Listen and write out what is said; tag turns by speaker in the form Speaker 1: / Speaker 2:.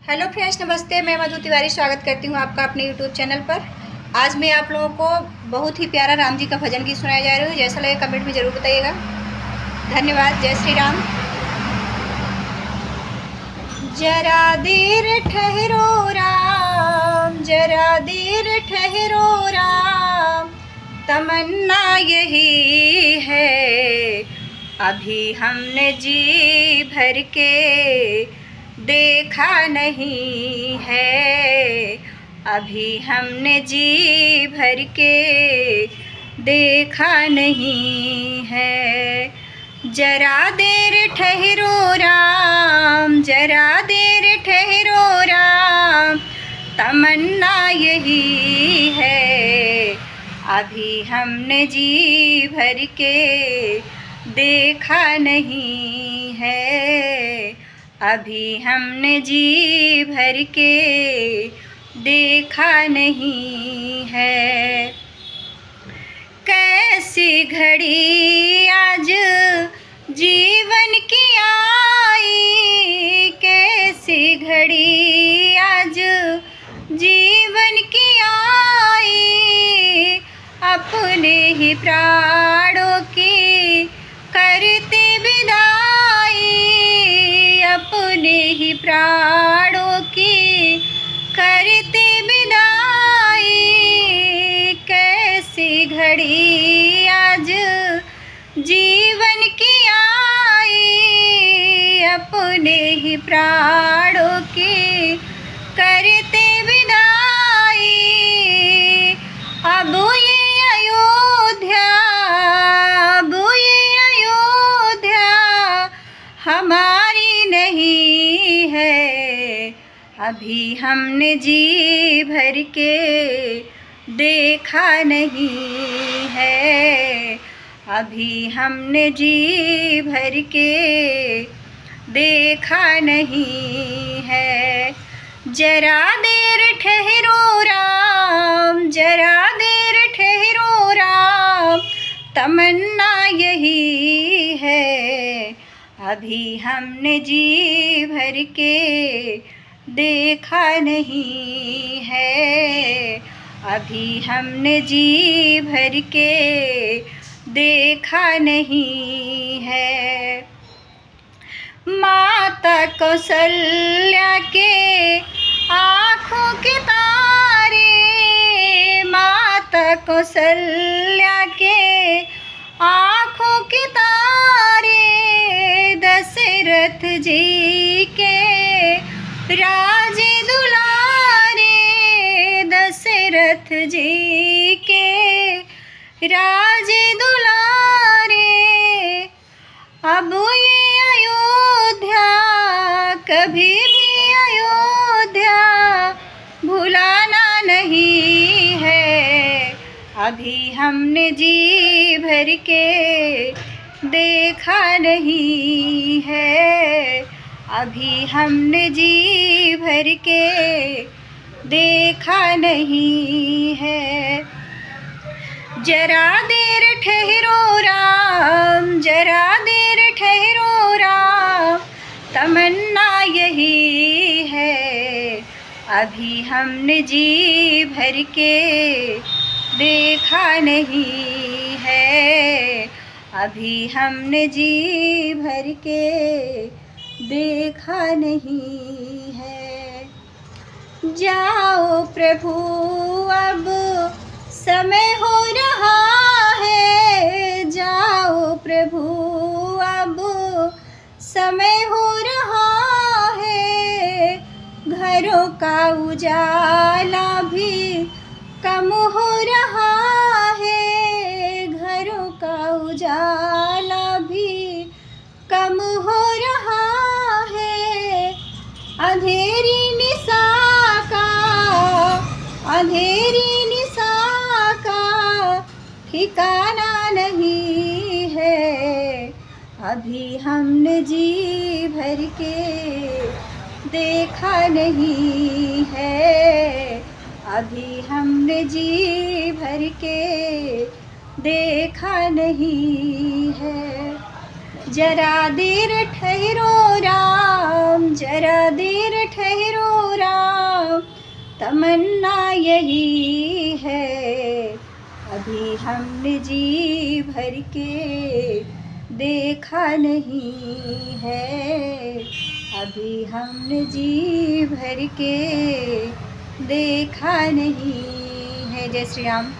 Speaker 1: Hello friends, नमस्ते। मैं मधु तिवारी स्वागत करती हूँ आपका अपने यूट्यूब चैनल पर। आज मैं आप लोगों को बहुत ही प्यारा राम जी का भजन गीत सुनाया जा रहा हूँ। जैसा लगे कमेंट में ज़रूर बताइएगा। धन्यवाद। जय श्री राम। जरा देर ठहरो राम, जरा देर ठहरो राम, तमन्ना यही है अभी हमने जी भर के देखा नहीं है, अभी हमने जी भर के देखा नहीं है। जरा देर ठहरो राम, जरा देर ठहरो राम, तमन्ना यही है अभी हमने जी भर के देखा नहीं है, अभी हमने जी भर के देखा नहीं है। कैसी घड़ी आज जीवन की आई, कैसी घड़ी आज जीवन की आई, अपने ही प्राणों की करते विदाई, अपने ही प्राणों की करते विदाई। कैसी घड़ी आज जीवन की आई, अपने ही प्राणों की करते विदाई। अब ये अयोध्या, अब ये अयोध्या हमारी नहीं है, अभी हमने जी भर के देखा नहीं है, अभी हमने जी भर के देखा नहीं है। जरा देर ठहरो राम, जरा देर ठहरो राम, तमन्ना यही है अभी हमने जी भर के देखा नहीं है, अभी हमने जी भर के देखा नहीं है। माता कौशल्या के आँखों के तारे, माता कौशल्या के आँखों के तारे, दशरथ जी के राजे दुलारे, दशरथ जी के राजे दुलारे। अब ये अयोध्या कभी भी अयोध्या भुलाना नहीं है, अभी हमने जी भर के देखा नहीं है, अभी हमने जी भर के देखा नहीं है। जरा देर ठहरो राम, जरा देर ठहरो राम, तमन्ना यही है अभी हमने जी भर के देखा नहीं है, अभी हमने जी भर के देखा नहीं है। जाओ प्रभु अब समय हो रहा है, जाओ प्रभु अब समय हो रहा है, घरों का उजाला भी कम हो रहा है, घरों का उजाला भी कम हो रहा है। अंधेरी निशा का, अंधेरी निशा का ठिकाना नहीं है, अभी हमने जी भर के देखा नहीं है, अभी हमने जी भर के देखा नहीं है। जरा देर ठहरो राम, जरा देर ठहरो तमन्ना यही है, अभी हमने जी भर के देखा नहीं है, अभी हमने जी भर के देखा नहीं है। जय श्री राम।